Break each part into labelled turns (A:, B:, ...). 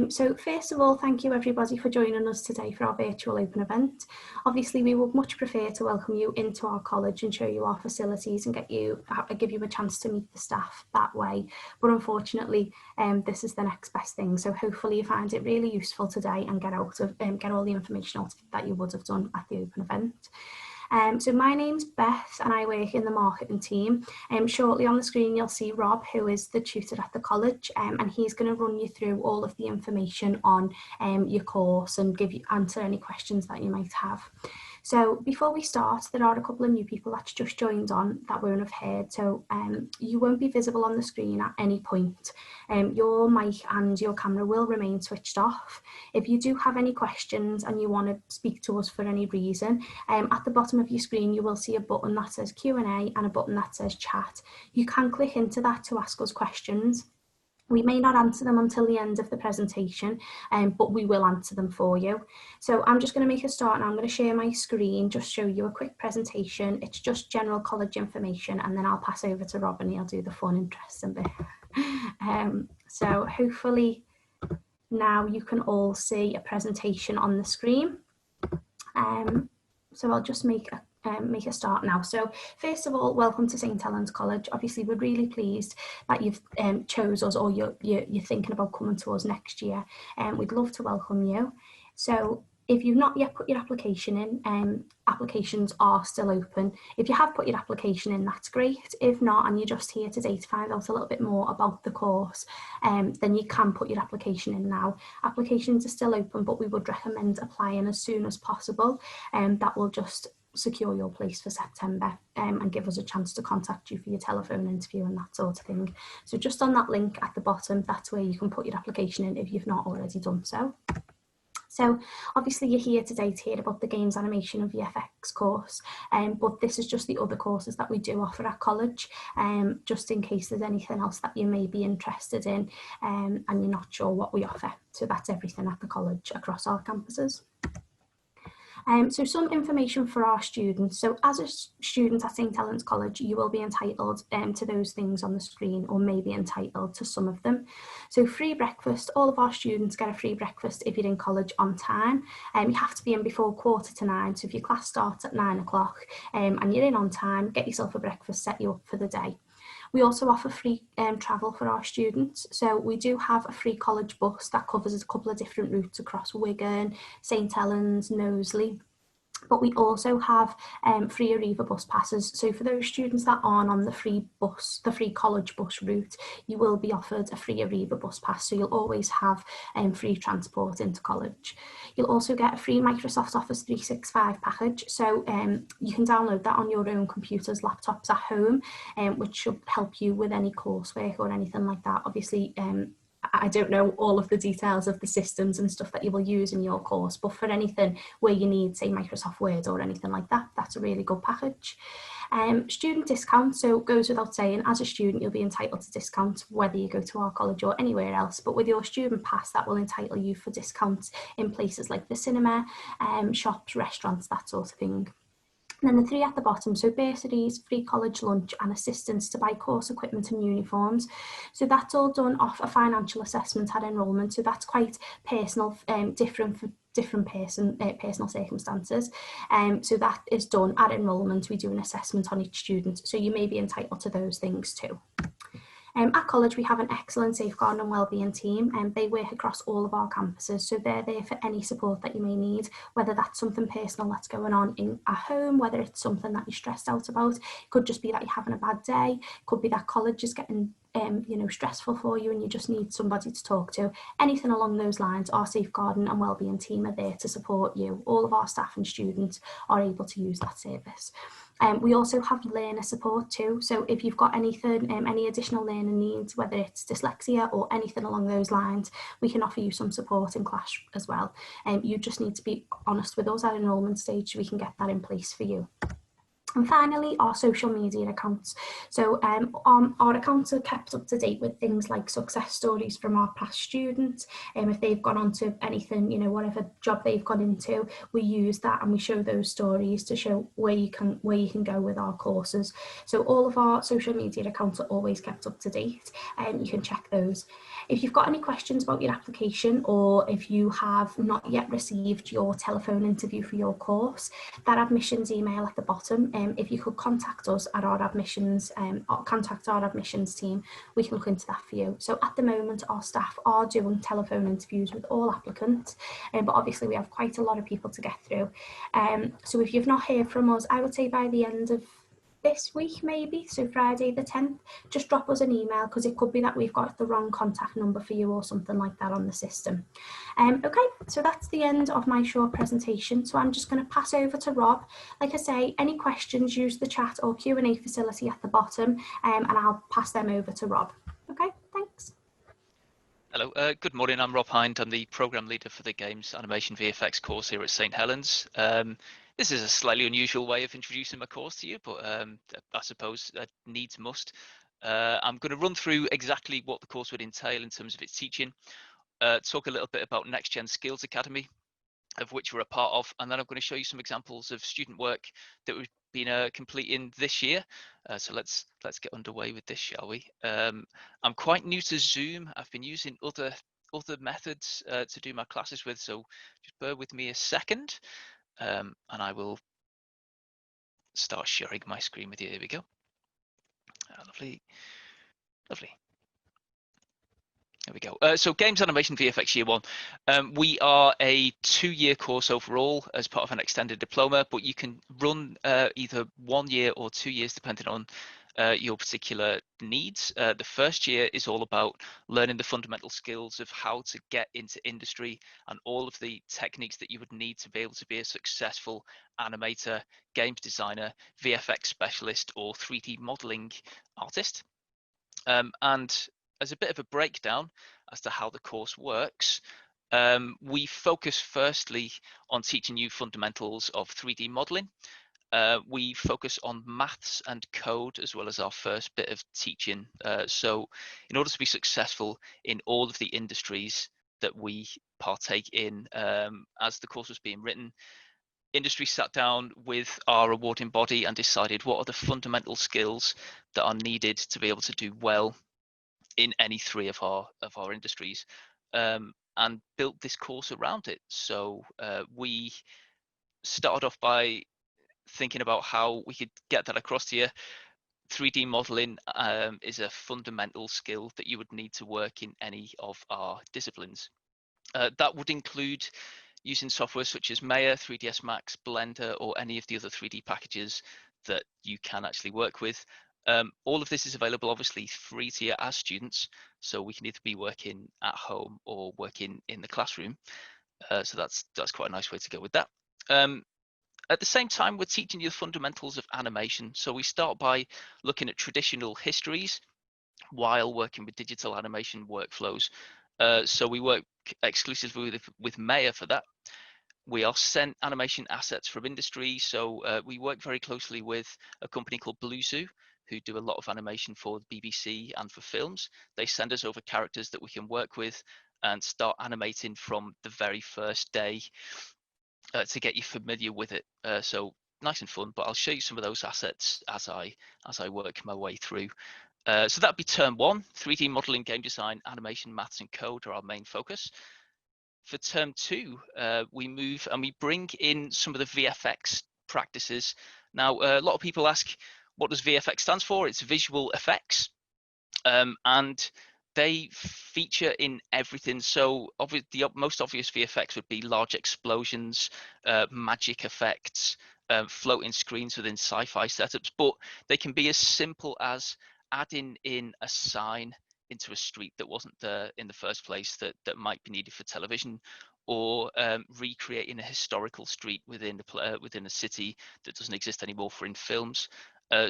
A: So first of all, thank you everybody for joining us today for our virtual open event. Obviously, we would much prefer to welcome you into our college and show you our facilities and give you a chance to meet the staff that way. But unfortunately, this is the next best thing. So hopefully you find it really useful today and get all the information out of it that you would have done at the open event. So my name's Beth and I work in the marketing team. Shortly on the screen you'll see Rob, who is the tutor at the college, and he's going to run you through all of the information on your course and answer any questions that you might have. So before we start, there are a couple of new people that's just joined on that won't have heard. So you won't be visible on the screen at any point. Your mic and your camera will remain switched off. If you do have any questions and you want to speak to us for any reason, at the bottom of your screen you will see a button that says Q&A and a button that says chat. You can click into that to ask us questions. We may not answer them until the end of the presentation, but we will answer them for you. So I'm just going to make a start and I'm going to share my screen, just show you a quick presentation. It's just general college information, and then I'll pass over to Rob and he'll do the fun, interesting bit. So hopefully now you can all see a presentation on the screen. So I'll just make a start now. So first of all, welcome to St Helens College. Obviously, we're really pleased that you've chose us, or you're thinking about coming to us next year. We'd love to welcome you. So if you've not yet put your application in, applications are still open. If you have put your application in, that's great. If not, and you're just here today to find out a little bit more about the course, then you can put your application in now. Applications are still open, but we would recommend applying as soon as possible, and that will just secure your place for September and give us a chance to contact you for your telephone interview and that sort of thing. So just on that link at the bottom, that's where you can put your application in if you've not already done so. So obviously you're here today to hear about the Games Animation and VFX course, but this is just the other courses that we do offer at college, just in case there's anything else that you may be interested in and you're not sure what we offer. So that's everything at the college across our campuses. So some information for our students. So as a student at St Helens College, you will be entitled to those things on the screen, or may be entitled to some of them. So free breakfast, all of our students get a free breakfast if you're in college on time. You have to be in before 8:45, so if your class starts at 9 o'clock and you're in on time, get yourself a breakfast, set you up for the day. We also offer free travel for our students. So we do have a free college bus that covers a couple of different routes across Wigan, St Helens, Knowsley. But we also have free Arriva bus passes. So for those students that aren't on the free college bus route, you will be offered a free Arriva bus pass. So you'll always have free transport into college. You'll also get a free Microsoft Office 365 package. So you can download that on your own computers, laptops at home, which should help you with any coursework or anything like that. Obviously, I don't know all of the details of the systems and stuff that you will use in your course, but for anything where you need, say, Microsoft Word or anything like that, that's a really good package. Student discount, so it goes without saying, as a student you'll be entitled to discounts whether you go to our college or anywhere else, but with your student pass that will entitle you for discounts in places like the cinema, shops, restaurants, that sort of thing. And then the three at the bottom, so bursaries, free college lunch and assistance to buy course equipment and uniforms. So that's all done off a financial assessment at enrolment. So that's quite personal, different for different personal circumstances. So that is done at enrolment. We do an assessment on each student. So you may be entitled to those things too. At college, we have an excellent safeguarding and wellbeing team, and they work across all of our campuses. So they're there for any support that you may need, whether that's something personal that's going on at home, whether it's something that you're stressed out about. It could just be that you're having a bad day. It could be that college is getting stressful for you and you just need somebody to talk to. Anything along those lines, our safeguarding and wellbeing team are there to support you. All of our staff and students are able to use that service. We also have learner support too. So if you've got anything, any additional learning needs, whether it's dyslexia or anything along those lines, we can offer you some support in class as well. You just need to be honest with us at enrolment stage so we can get that in place for you. And finally, our social media accounts. So our accounts are kept up to date with things like success stories from our past students. If they've gone on to anything, you know, whatever job they've gone into, we use that and we show those stories to show where you can go with our courses. So all of our social media accounts are always kept up to date, and you can check those. If you've got any questions about your application, or if you have not yet received your telephone interview for your course, that admissions email at the bottom, if you could contact us at our admissions, or contact our admissions team, we can look into that for you. So at the moment, our staff are doing telephone interviews with all applicants, but obviously we have quite a lot of people to get through. So if you've not heard from us, I would say by the end of this week, maybe, so Friday the 10th, just drop us an email, because it could be that we've got the wrong contact number for you or something like that on the system. Okay, so that's the end of my short presentation. So I'm just going to pass over to Rob. Like I say, any questions, use the chat or Q&A facility at the bottom, and I'll pass them over to Rob. Okay, thanks.
B: Hello, good morning. I'm Rob Hind. I'm the program leader for the Games Animation VFX course here at St Helens. This is a slightly unusual way of introducing my course to you, but I suppose needs must. I'm going to run through exactly what the course would entail in terms of its teaching, talk a little bit about Next Gen Skills Academy, of which we're a part of, and then I'm going to show you some examples of student work that we've been completing this year. So let's get underway with this, shall we? I'm quite new to Zoom. I've been using other methods to do my classes with, so just bear with me a second, and I will start sharing my screen with you. Here we go. Lovely. There we go. So Games Animation VFX Year 1. We are a 2-year course overall as part of an extended diploma, but you can run either 1 year or 2 years depending on your particular needs. The first year is all about learning the fundamental skills of how to get into industry and all of the techniques that you would need to be able to be a successful animator, games designer, VFX specialist, or 3D modeling artist. And as a bit of a breakdown as to how the course works, we focus firstly on teaching you fundamentals of 3D modeling. We focus on maths and code as well as our first bit of teaching. So in order to be successful in all of the industries that we partake in, as the course was being written, industry sat down with our awarding body and decided what are the fundamental skills that are needed to be able to do well in any 3 of our industries, and built this course around it. So we started off by thinking about how we could get that across to you. 3D modeling is a fundamental skill that you would need to work in any of our disciplines. That would include using software such as Maya, 3ds Max, Blender, or any of the other 3D packages that you can actually work with. All of this is available obviously free to you as students, so we can either be working at home or working in the classroom. So that's quite a nice way to go with that. At the same time, we're teaching you the fundamentals of animation. So we start by looking at traditional histories while working with digital animation workflows. So we work exclusively with Maya for that. We are sent animation assets from industry. So we work very closely with a company called Blue Zoo, who do a lot of animation for the BBC and for films. They send us over characters that we can work with and start animating from the very first day to get you familiar with it. So nice and fun, but I'll show you some of those assets as I work my way through. So that'd be term 1, 3D modeling, game design, animation, maths and code are our main focus. For term 2, we move and we bring in some of the VFX practices. Now, a lot of people ask, what does VFX stand for? It's visual effects, and they feature in everything. So the most obvious VFX would be large explosions, magic effects, floating screens within sci-fi setups, but they can be as simple as adding in a sign into a street that wasn't there in the first place that might be needed for television, or recreating a historical street within a city that doesn't exist anymore for in films.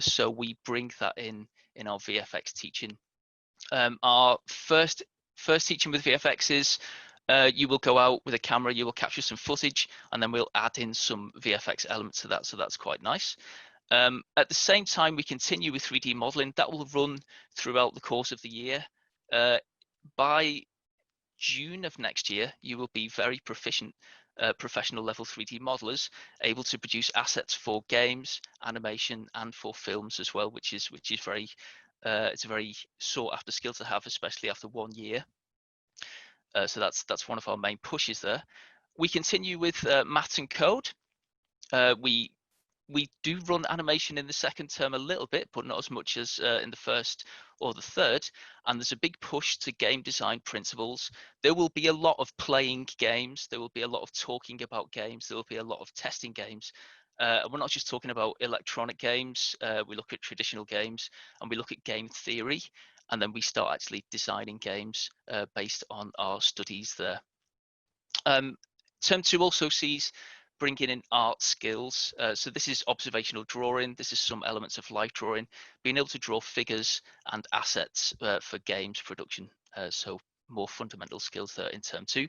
B: So we bring that in our VFX teaching. Our first teaching with VFX is you will go out with a camera, you will capture some footage, and then we'll add in some VFX elements to that. So that's quite nice. At the same time, we continue with 3D modeling. That will run throughout the course of the year. By June of next year, you will be very proficient professional level 3D modelers, able to produce assets for games, animation, and for films as well, which is very it's a very sought after skill to have, especially after 1 year. So that's one of our main pushes there. We continue with maths and code. We do run animation in the second term a little bit, but not as much as in the first or the third. And there's a big push to game design principles. There will be a lot of playing games. There will be a lot of talking about games. There will be a lot of testing games. We're not just talking about electronic games. We look at traditional games and we look at game theory. And then we start actually designing games based on our studies there. Term 2 also sees bringing in art skills. So this is observational drawing. This is some elements of light drawing, being able to draw figures and assets for games production. So more fundamental skills there in term 2.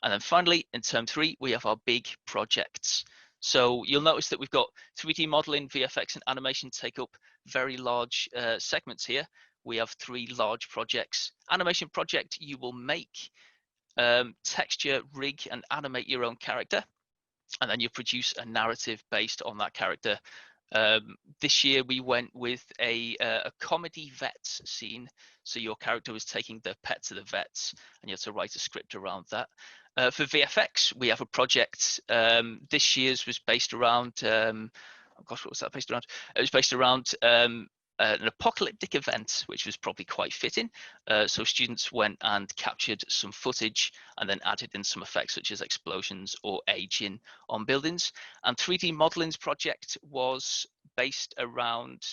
B: And then finally, in term 3, we have our big projects. So you'll notice that we've got 3D modeling, VFX, and animation take up very large segments here. We have 3 large projects. Animation project, you will make texture, rig, and animate your own character, and then you produce a narrative based on that character. This year we went with a comedy vets scene, so your character was taking the pet to the vets and you had to write a script around that. For VFX, we have a project. This year's was based around gosh, what was that based around? It was based around an apocalyptic event, which was probably quite fitting. So students went and captured some footage and then added in some effects such as explosions or aging on buildings. And 3D modeling's project was based around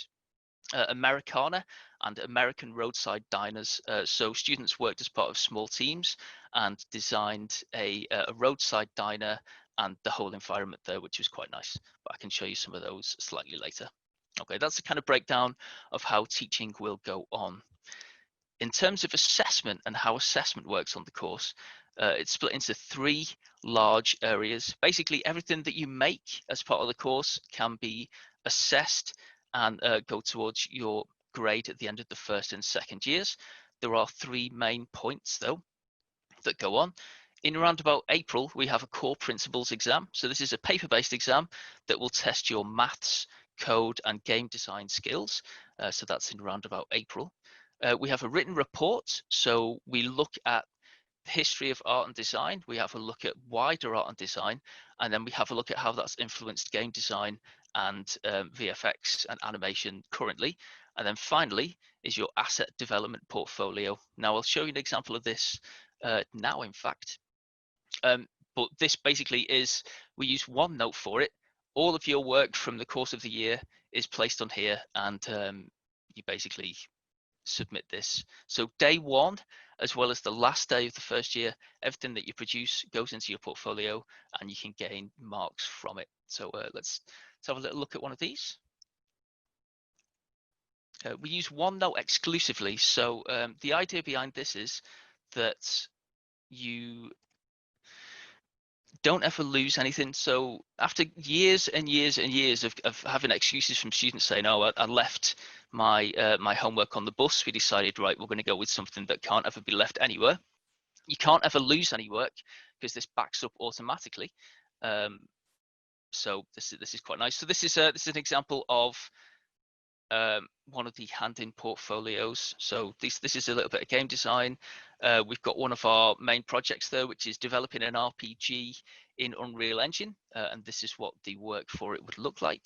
B: Americana and American roadside diners. So students worked as part of small teams and designed a roadside diner and the whole environment there, which was quite nice. But I can show you some of those slightly later. Okay, that's the kind of breakdown of how teaching will go on. In terms of assessment and how assessment works on the course, it's split into 3 large areas. Basically, everything that you make as part of the course can be assessed and go towards your grade at the end of the first and second years. There are 3 main points, though, that go on. In around about April, we have a core principles exam. So this is a paper-based exam that will test your maths, code, and game design skills. So that's in around about April. We have a written report. So we look at the history of art and design. We have a look at wider art and design, and then we have a look at how that's influenced game design and VFX and animation currently. And then finally is your asset development portfolio. Now I'll show you an example of this now, in fact. But this basically is, we use OneNote for it. All of your work from the course of the year is placed on here, and you basically submit this. So day 1, as well as the last day of the first year, everything that you produce goes into your portfolio and you can gain marks from it. So let's have a little look at one of these. We use OneNote exclusively. So the idea behind this is that you don't ever lose anything. So after years and years and years of having excuses from students saying, oh, I left my my homework on the bus, we decided, right, we're going to go with something that can't ever be left anywhere. You can't ever lose any work because this backs up automatically. So this is quite nice. So this is an example of one of the hand-in portfolios. So this is a little bit of game design. We've got one of our main projects there, which is developing an RPG in Unreal Engine, and this is what the work for it would look like.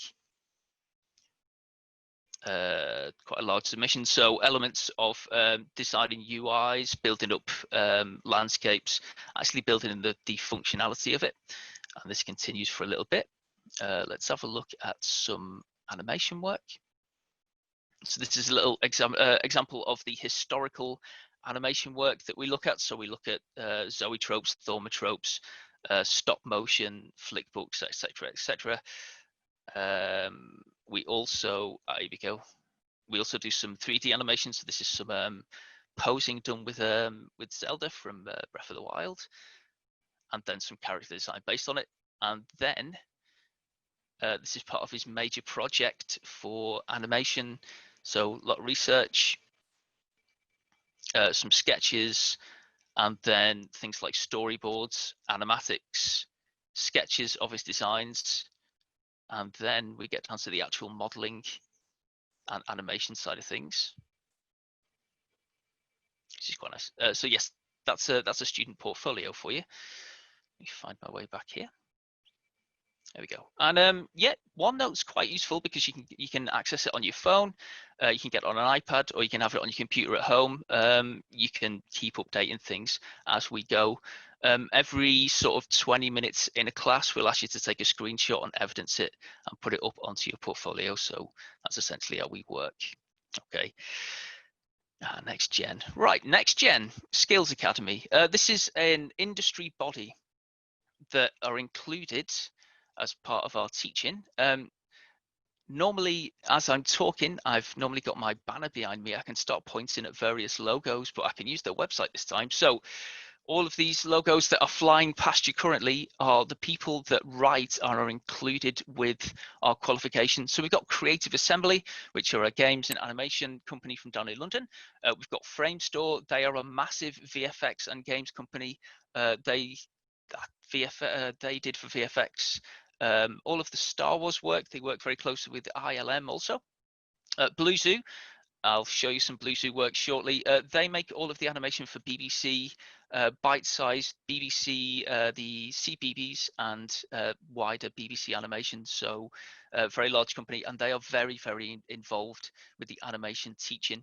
B: Quite a large submission. So elements of designing UIs, building up landscapes, actually building in the functionality of it. And this continues for a little bit. Let's have a look at some animation work. So this is a little example of the historical animation work that we look at. So we look at zoetropes, thaumatropes, stop motion, flick books, etc., etc. We also, here we go. We also do some 3D animation. So this is some posing done with Zelda from Breath of the Wild, and then some character design based on it. And then This is part of his major project for animation. So a lot of research, some sketches, and then things like storyboards, animatics, sketches of his designs, and then we get down to the actual modeling and animation side of things, which is quite nice. So yes, that's a student portfolio for you. Let me find my way back here. There we go. And yeah, OneNote's quite useful because you can access it on your phone, you can get it on an iPad, or you can have it on your computer at home. You can keep updating things as we go. Every sort of 20 minutes in a class, we'll ask you to take a screenshot and evidence it and put it up onto your portfolio. So that's essentially how we work. Okay. Next Gen. Right, Next Gen Skills Academy. This is an industry body that are included as part of our teaching. Normally, as I'm talking, I've normally got my banner behind me. I can start pointing at various logos, but I can use their website this time. So all of these logos that are flying past you currently are the people that write and are included with our qualification. So we've got Creative Assembly, which are a games and animation company from down in London. We've got Framestore. They are a massive VFX and games company. They did for VFX all of the Star Wars work. They work very closely with ILM also. Blue Zoo, I'll show you some Blue Zoo work shortly. They make all of the animation for BBC, bite-sized BBC, the CBeebies, and wider BBC animation. So very large company, and they are very, very involved with the animation teaching.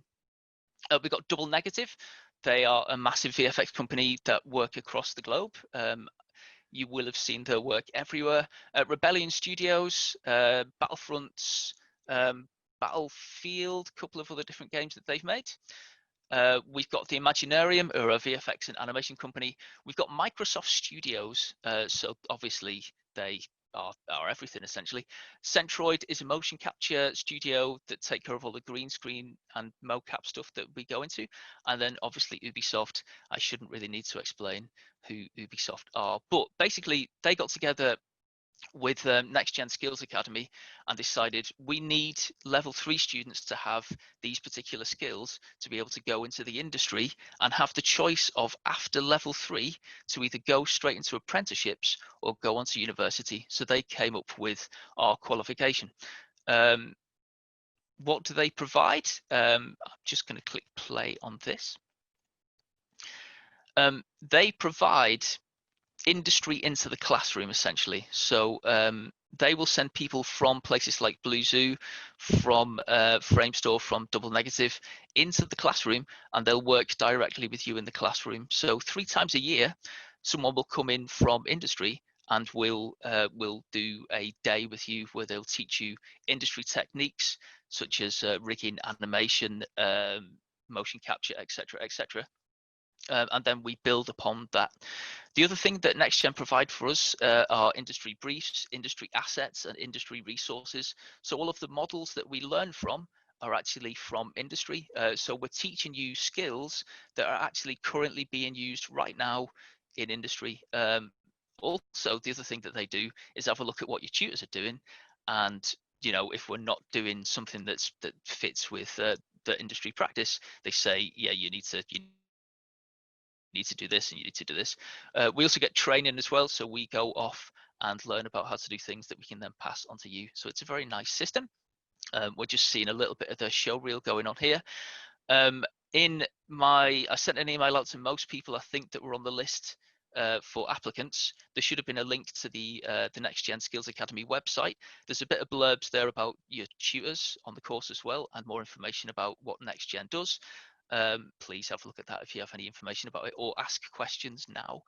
B: We've got Double Negative. They are a massive VFX company that work across the globe. You will have seen their work everywhere. Rebellion Studios, Battlefronts, Battlefield, a couple of other different games that they've made. We've got the Imaginarium, or a VFX and animation company. We've got Microsoft Studios, so obviously they are everything essentially. Centroid is a motion capture studio that take care of all the green screen and mocap stuff that we go into. And then obviously Ubisoft, I shouldn't really need to explain who Ubisoft are, but basically they got together with Next Gen Skills Academy and decided we need level 3 students to have these particular skills to be able to go into the industry and have the choice of, after level 3, to either go straight into apprenticeships or go on to university. So they came up with our qualification. What do they provide? I'm just going to click play on this. They provide industry into the classroom essentially. So they will send people from places like Blue Zoo, from Framestore, from Double Negative into the classroom, and they'll work directly with you in the classroom. So 3 times a year, someone will come in from industry and will do a day with you where they'll teach you industry techniques such as rigging, animation, motion capture, etc., etc. And then we build upon that. The other thing that NextGen provide for us are industry briefs, industry assets, and industry resources. So all of the models that we learn from are actually from industry. So we're teaching you skills that are actually currently being used right now in industry. Also, the other thing that they do is have a look at what your tutors are doing, and if we're not doing something that fits with the industry practice, they say, yeah, you need to do this and you need to do this. We also get training as well, so we go off and learn about how to do things that we can then pass on to you. So it's a very nice system. We're just seeing a little bit of the show reel going on here. I sent an email out to most people I think that were on the list for applicants. There should have been a link to the Next Gen Skills Academy website. There's a bit of blurbs there about your tutors on the course as well, and more information about what Next Gen does. Please have a look at that if you have any information about it, or ask questions now.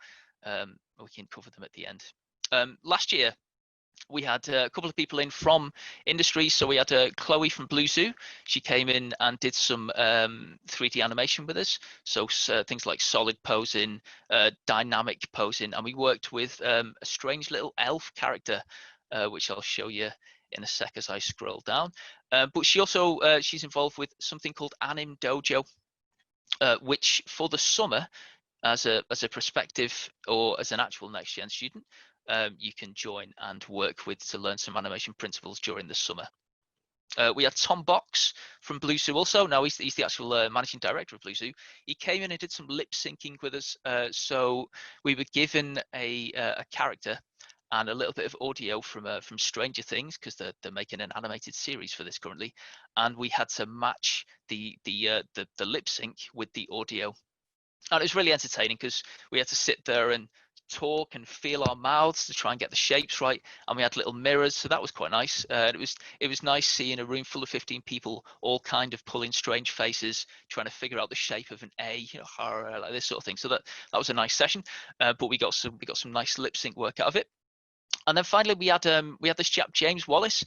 B: We can cover them at the end. Last year, we had a couple of people in from industry. So we had Chloe from Blue Zoo. She came in and did some 3D animation with us. So things like solid posing, dynamic posing. And we worked with a strange little elf character, which I'll show you in a sec as I scroll down. But she also, she's involved with something called Anim Dojo, which for the summer, as a prospective or as an actual Next Gen student, you can join and work with to learn some animation principles during the summer. We had Tom Box from Blue Zoo also. Now he's the actual managing director of Blue Zoo. He came in and did some lip syncing with us. So we were given a character and a little bit of audio from Stranger Things, because they're making an animated series for this currently, and we had to match the lip sync with the audio. And it was really entertaining because we had to sit there and talk and feel our mouths to try and get the shapes right, and we had little mirrors, so that was quite nice. It was nice seeing a room full of 15 people all kind of pulling strange faces, trying to figure out the shape of an A, like this sort of thing. So that was a nice session, but we got some nice lip sync work out of it. And then finally, we had this chap James Wallace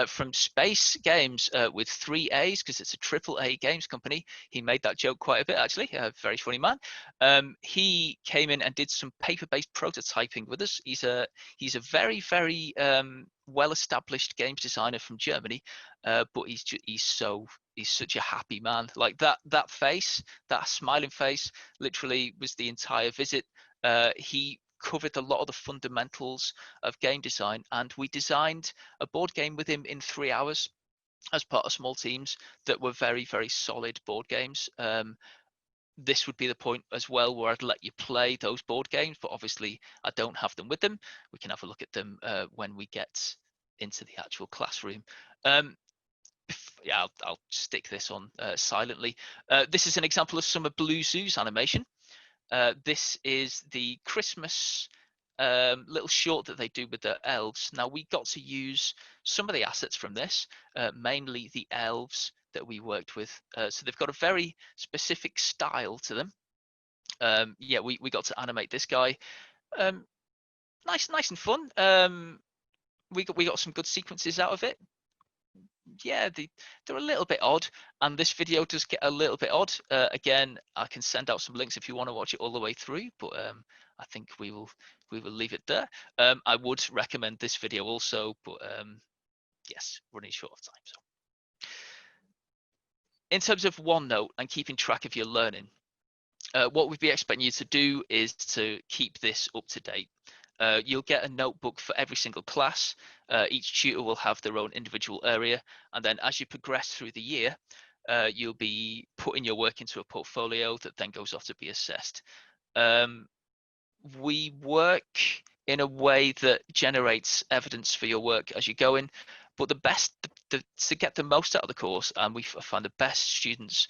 B: from Space Games with 3 A's, because it's a AAA games company. He made that joke quite a bit, actually. A very funny man. He came in and did some paper-based prototyping with us. He's a very well-established games designer from Germany, but he's such a happy man. Like that face, that smiling face, literally was the entire visit. He covered a lot of the fundamentals of game design, and we designed a board game with him in 3 hours as part of small teams that were very solid board games. This would be the point as well where I'd let you play those board games, but obviously I don't have them with them. We can have a look at them when we get into the actual classroom. Yeah, I'll stick this on silently. This is an example of some of Blue Zoo's animation. This is the Christmas little short that they do with the elves. Now, we got to use some of the assets from this, mainly the elves that we worked with. So they've got a very specific style to them. Yeah, we got to animate this guy. Nice and fun. We got some good sequences out of it. Yeah, they're a little bit odd, and this video does get a little bit odd. Again, I can send out some links if you want to watch it all the way through, but I think we will leave it there. I would recommend this video also, but yes, running short of time. So in terms of OneNote and keeping track of your learning, what we'd be expecting you to do is to keep this up to date. You'll get a notebook for every single class. Each tutor will have their own individual area, and then as you progress through the year, you'll be putting your work into a portfolio that then goes off to be assessed. We work in a way that generates evidence for your work as you go in, but to get the most out of the course, and we find the best students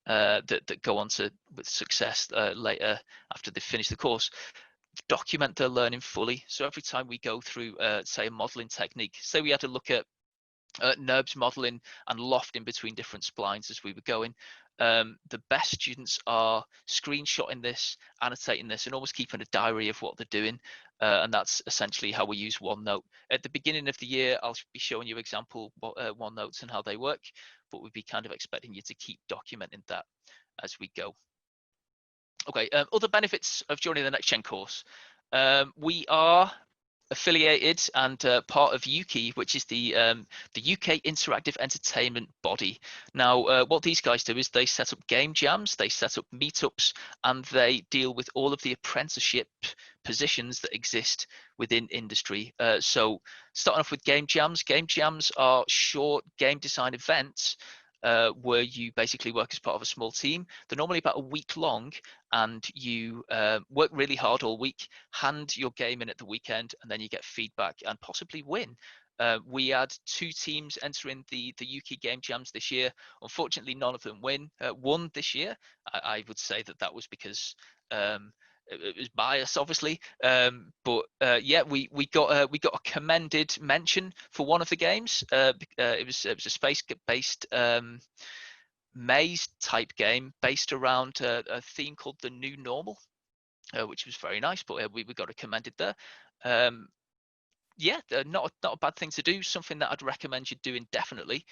B: that go on to with success later after they finish the course, document their learning fully. So every time we go through say a modeling technique, say we had to look at NURBS modeling and lofting between different splines as we were going, the best students are screenshotting this, annotating this, and almost keeping a diary of what they're doing, and that's essentially how we use OneNote. At the beginning of the year, I'll be showing you example OneNotes and how they work, but we'd be kind of expecting you to keep documenting that as we go. Okay, other benefits of joining the Next Gen course. We are affiliated and part of UKI, which is the UK Interactive Entertainment Body. Now, what these guys do is they set up game jams, they set up meetups, and they deal with all of the apprenticeship positions that exist within industry. So starting off with game jams are short game design events where you basically work as part of a small team. They're normally about a week long, and you work really hard all week, hand your game in at the weekend, and then you get feedback and possibly win. We had 2 teams entering the UK Game Jams this year. Unfortunately, none of them won this year. I would say that was because it was bias, obviously, but yeah, we got a commended mention for one of the games. It was a space-based maze type game based around a theme called the New Normal, which was very nice. But we got a commended there. Yeah, not a bad thing to do. Something that I'd recommend you doing definitely,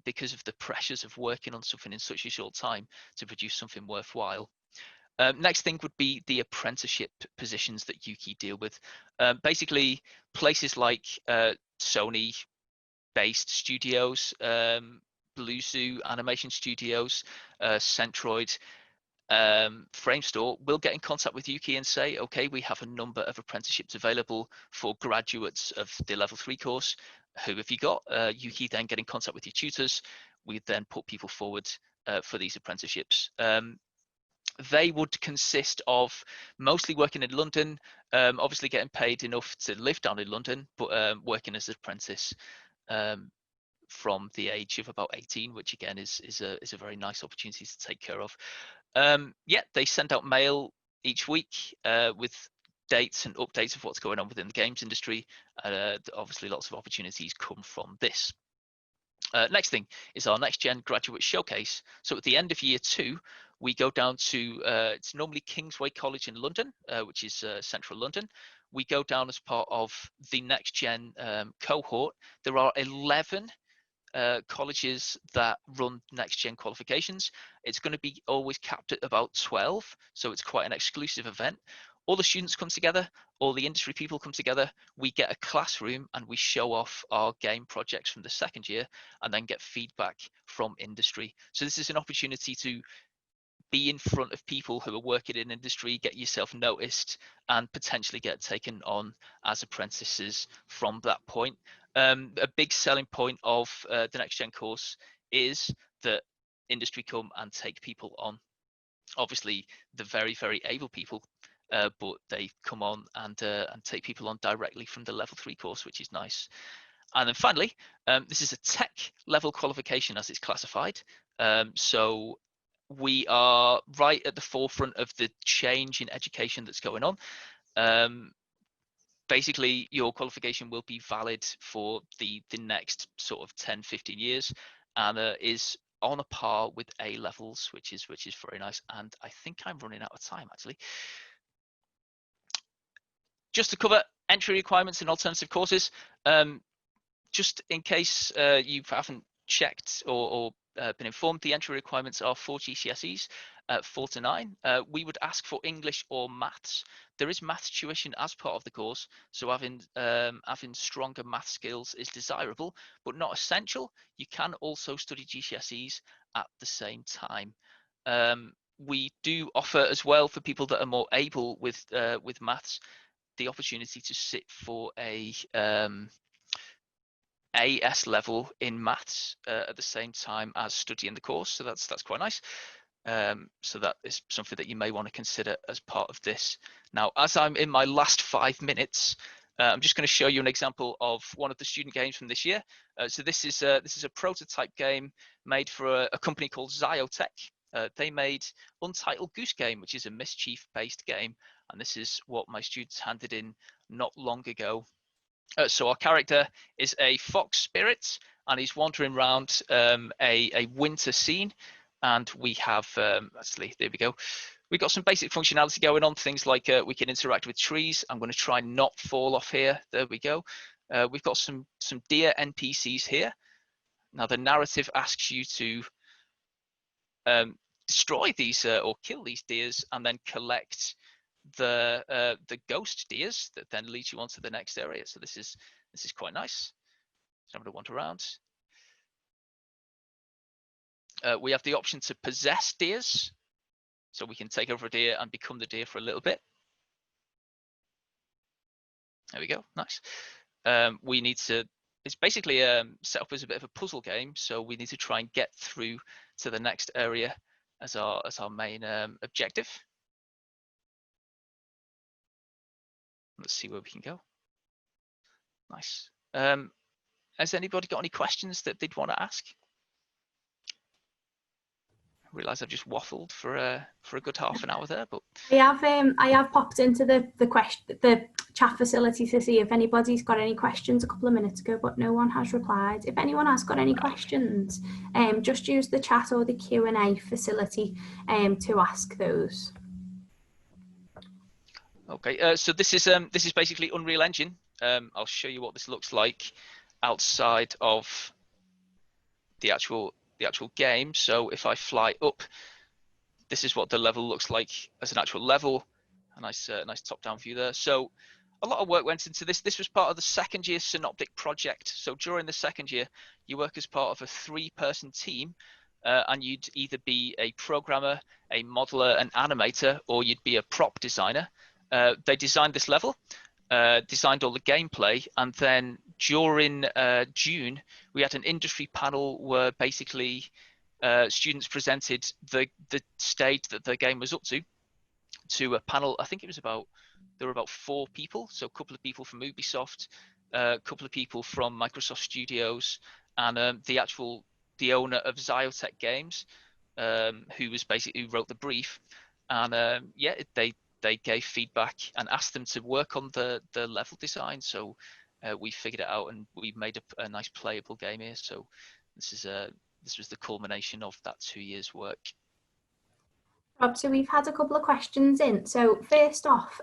B: because of the pressures of working on something in such a short time to produce something worthwhile. Next thing would be the apprenticeship positions that UKI deal with. Basically, places like Sony-based studios, Blue Zoo animation studios, Centroid, Framestore will get in contact with Yuki and say, okay, we have a number of apprenticeships available for graduates of the level 3 course. Who have you got? Yuki then get in contact with your tutors. We then put people forward for these apprenticeships. They would consist of mostly working in London, obviously getting paid enough to live down in London, but working as an apprentice from the age of about 18, which again is a very nice opportunity to take care of. Yeah, they send out mail each week with dates and updates of what's going on within the games industry. Obviously, lots of opportunities come from this. Next thing is our Next Gen Graduate Showcase. So at the end of year 2, we go down to, it's normally Kingsway College in London, which is central London. We go down as part of the Next Gen cohort. There are 11 colleges that run Next Gen qualifications. It's going to be always capped at about 12, so it's quite an exclusive event. All the students come together, all the industry people come together, we get a classroom and we show off our game projects from the second year and then get feedback from industry. So this is an opportunity to be in front of people who are working in industry, get yourself noticed, and potentially get taken on as apprentices from that point. A big selling point of the Next Gen course is that industry come and take people on. Obviously, the very, very able people, but they come on and take people on directly from the level 3 course, which is nice. And then finally, this is a tech level qualification as it's classified. So we are right at the forefront of the change in education that's going on. Basically, your qualification will be valid for the next sort of 10, 15 years, and is on a par with A levels, which is very nice. And I think I'm running out of time actually. Just to cover entry requirements and alternative courses, just in case you haven't checked or been informed, the entry requirements are 4 GCSEs, 4 to 9. We would ask for English or maths. There is maths tuition as part of the course, so having stronger math skills is desirable, but not essential. You can also study GCSEs at the same time. We do offer as well, for people that are more able with maths, the opportunity to sit for a AS level in maths at the same time as studying the course, so that's quite nice. So that is something that you may want to consider as part of this. Now, as I'm in my last 5 minutes, I'm just going to show you an example of one of the student games from this year. So this is a prototype game made for a company called Zyotech. They made Untitled Goose Game, which is a mischief-based game, and this is what my students handed in not long ago. So our character is a fox spirit, and he's wandering around a winter scene. And we have, actually, there we go. We've got some basic functionality going on, things like we can interact with trees. I'm going to try not fall off here. There we go. We've got some deer NPCs here. Now the narrative asks you to destroy these or kill these deers and then collect the ghost deers that then leads you on to the next area. So this is quite nice. So I'm going to wander around. We have the option to possess deers, so we can take over a deer and become the deer for a little bit. There we go, nice. We need to, it's basically set up as a bit of a puzzle game, so we need to try and get through to the next area as our main objective. Let's see where we can go. Nice. Has anybody got any questions that they'd want to ask? I realise I've just waffled for a good half an hour there, but
A: I have popped into the chat facility to see if anybody's got any questions a couple of minutes ago, but no one has replied. If anyone has got any questions, just use the chat or the Q&A facility to ask those.
B: Okay, so this is basically Unreal Engine. I'll show you what this looks like outside of the actual game. So if I fly up, this is what the level looks like as an actual level. A nice top-down view there. So a lot of work went into this. This was part of the second year synoptic project. So during the second year, you work as part of a 3-person team and you'd either be a programmer, a modeler, an animator, or you'd be a prop designer. They designed this level, designed all the gameplay, and then during June, we had an industry panel where basically students presented the stage that the game was up to a panel. I think it was there were about 4 people, so a couple of people from Ubisoft, a couple of people from Microsoft Studios, and the owner of Xiotech Games, who wrote the brief, and yeah, they gave feedback and asked them to work on the level design. So we figured it out, and we made a nice playable game here. So this was the culmination of that 2 years work.
A: Rob, so we've had a couple of questions in. So first off,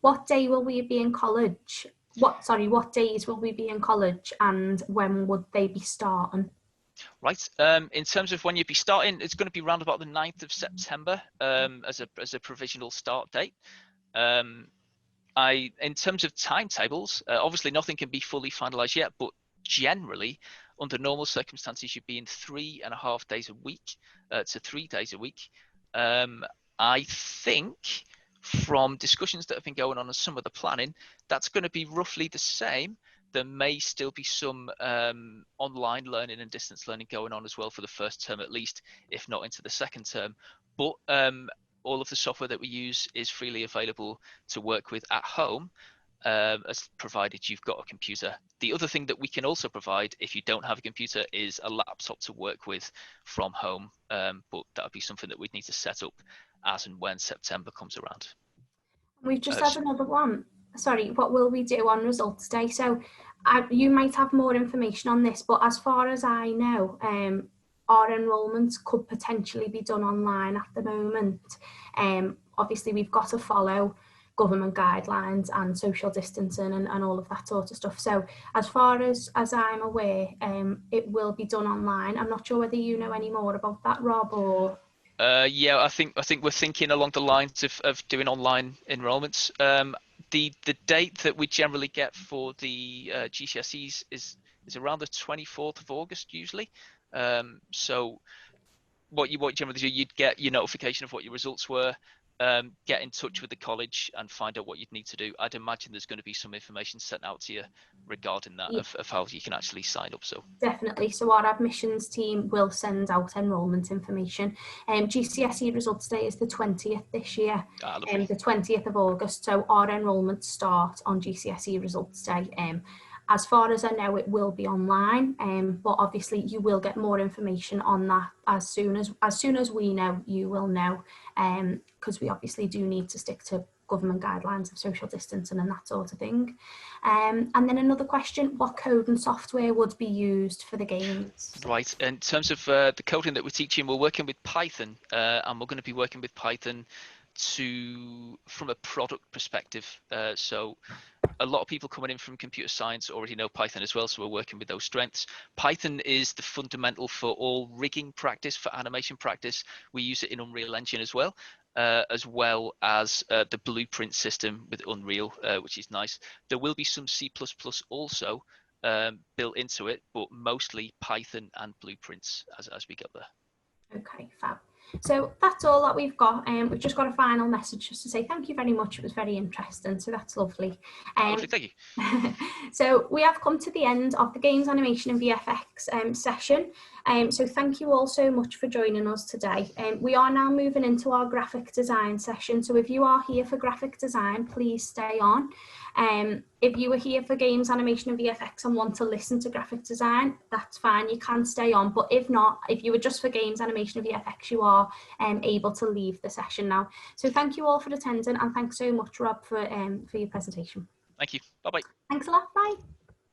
A: what day will we be in college? What days will we be in college, and when would they be starting?
B: Right. In terms of when you'd be starting, it's going to be around about the 9th of September as a provisional start date. In terms of timetables, obviously nothing can be fully finalised yet, but generally, under normal circumstances, you'd be in 3.5 days a week to 3 days a week. I think from discussions that have been going on and some of the planning, that's going to be roughly the same. There may still be some online learning and distance learning going on as well for the first term at least, if not into the second term. But all of the software that we use is freely available to work with at home, as provided you've got a computer. The other thing that we can also provide if you don't have a computer is a laptop to work with from home, but that would be something that we'd need to set up as and when September comes around.
A: We've just had another one. Sorry, what will we do on results day? So you might have more information on this, but as far as I know, our enrolments could potentially be done online at the moment. Obviously, we've got to follow government guidelines and social distancing and all of that sort of stuff. So as far as I'm aware, it will be done online. I'm not sure whether you know any more about that, Rob, or...
B: Yeah, I think we're thinking along the lines of doing online enrolments. The date that we generally get for the GCSEs is around the 24th of August usually. So what you generally do, you'd get your notification of what your results were, get in touch with the college and find out what you'd need to do. I'd imagine there's going to be some information sent out to you regarding that, of how you can actually sign up. So
A: definitely. So our admissions team will send out enrolment information. GCSE results day is the 20th this year, the 20th of August. So our enrolments start on GCSE results day. As far as I know, it will be online, but obviously you will get more information on that as soon as we know. You will know, because we obviously do need to stick to government guidelines of social distancing and that sort of thing. And then another question: what code and software would be used for the games?
B: Right. In terms of the coding that we're teaching, we're working with Python, and we're going to be working with Python from a product perspective. So a lot of people coming in from computer science already know Python as well, so we're working with those strengths. Python is the fundamental for all rigging practice, for animation practice. We use it in Unreal Engine as well as the blueprint system with Unreal, which is nice. There will be some C++ also built into it, but mostly Python and blueprints as we go there.
A: Okay, fab. So that's all that we've got. We've just got a final message just to say thank you very much. It was very interesting, so that's lovely.
B: Lovely, thank you.
A: So we have come to the end of the Games, Animation and VFX session. So thank you all so much for joining us today. We are now moving into our graphic design session. So if you are here for graphic design, please stay on. If you are here for Games, Animation and VFX and want to listen to graphic design, that's fine, you can stay on. But if not, if you were just for Games, Animation and VFX, you are able to leave the session now. So thank you all for attending, and thanks so much, Rob, for your presentation.
B: Thank you. Bye-bye.
A: Thanks a lot. Bye.